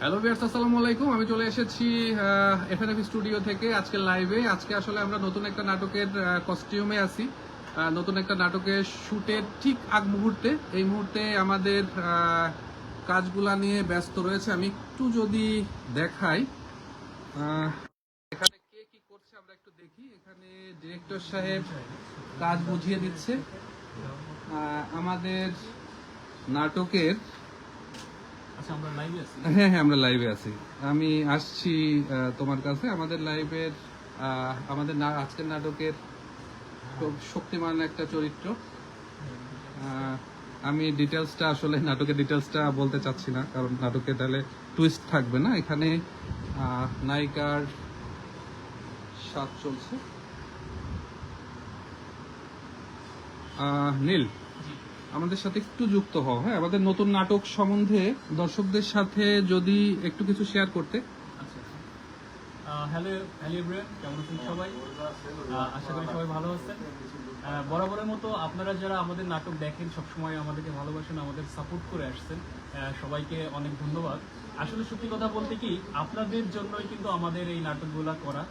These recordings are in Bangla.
হ্যালো ভিউয়ার্স, আসসালামু আলাইকুম। আমি চলে এসেছি এফএনএফ স্টুডিও থেকে আজকে লাইভে। আজকে আসলে আমরা নতুন একটা নাটকের কস্টিউমে আছি, নতুন একটা নাটকের শুটের ঠিক আগ মুহূর্তে। এই মুহূর্তে আমাদের কাজগুলা নিয়ে ব্যস্ত রয়েছে। আমি একটু যদি দেখাই এখানে কে কি করছে আমরা একটু দেখি। এখানে ডিরেক্টর সাহেব কাজ বুঝিয়ে দিচ্ছে আমাদের নাটকের। হ্যাঁ হ্যাঁ, আমরা লাইভে আছি। আমি আসছি তোমার কাছে। আমাদের লাইভের আমাদের আজকের নাটকের খুব শক্তিমান একটা চরিত্র। আমি ডিটেলসটা আসলে নাটকের ডিটেলসটা বলতে চাচ্ছি না, কারণ নাটকে তাহলে টুইস্ট থাকবে না। এখানে নায়িকার সাথ চলছে। নীল, আমাদের সাথে একটু যুক্ত হও। হ্যাঁ, আমাদের নতুন নাটক সম্বন্ধে দর্শকদের সাথে যদি একটু কিছু শেয়ার করতে। হ্যালো এভরিওয়ান, কেমন আছেন সবাই? আশা করি সবাই ভালো আছেন। বরাবরের মতো আপনারা যারা আমাদের নাটক দেখেন, সবসময় আমাদেরকে ভালোবাসেন, আমাদের সাপোর্ট করে আসছেন, সবাইকে অনেক ধন্যবাদ। আসলে সত্যি কথা বলতে কি, আপনাদের জন্যই কিন্তু আমাদের এই নাটকগুলা করা।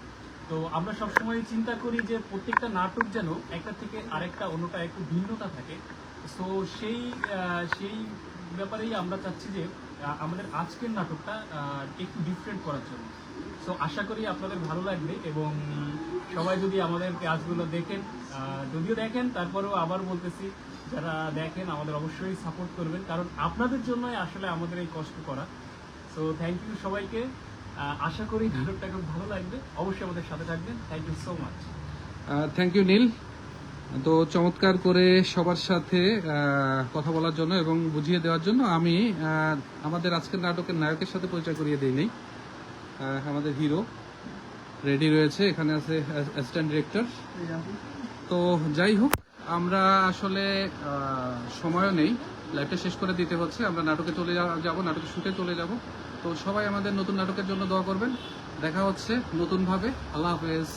তো আমরা সবসময় চিন্তা করি যে প্রত্যেকটা নাটক যেন একটা থেকে আরেকটা অন্যটা একটু ভিন্নতা থাকে। সো সেই ব্যাপারেই আমরা চাচ্ছি যে আমাদের আজকের নাটকটা একটু ডিফারেন্ট করার জন্য। সো আশা করি আপনাদের ভালো লাগবে এবং সবাই যদি আমাদের কাজগুলো দেখেন, যদিও দেখেন তারপরেও আবার বলতেছি, যারা দেখেন আমাদের অবশ্যই সাপোর্ট করবেন, কারণ আপনাদের জন্যই আসলে আমাদের এই কষ্ট করা। সো থ্যাংক ইউ সবাইকে। আশা করি নাটকটা খুব ভালো লাগবে। অবশ্যই আমাদের সাথে থাকবেন। Thank you so much. Thank you Neel, তো চমৎকার করে সবার সাথে কথা বলার জন্য এবং বুঝিয়ে দেওয়ার জন্য। আমি আমাদের আজকের নাটকের নায়কের সাথে পরিচয় করিয়ে দিই নেই। আমাদের হিরো রেডি রয়েছে, এখানে আছে অ্যাসিস্ট্যান্ট ডিরেক্টর। তো যাই হোক, আমরা আসলে সময়ও নেই, লাইভটা শেষ করে দিতে হচ্ছে। আমরা নাটকে চলে যাব, নাটকের শুটে চলে যাব। তো সবাই আমাদের নতুন নাটকের জন্য দোয়া করবেন। দেখা হচ্ছে নতুনভাবে। আল্লাহ হাফেজ।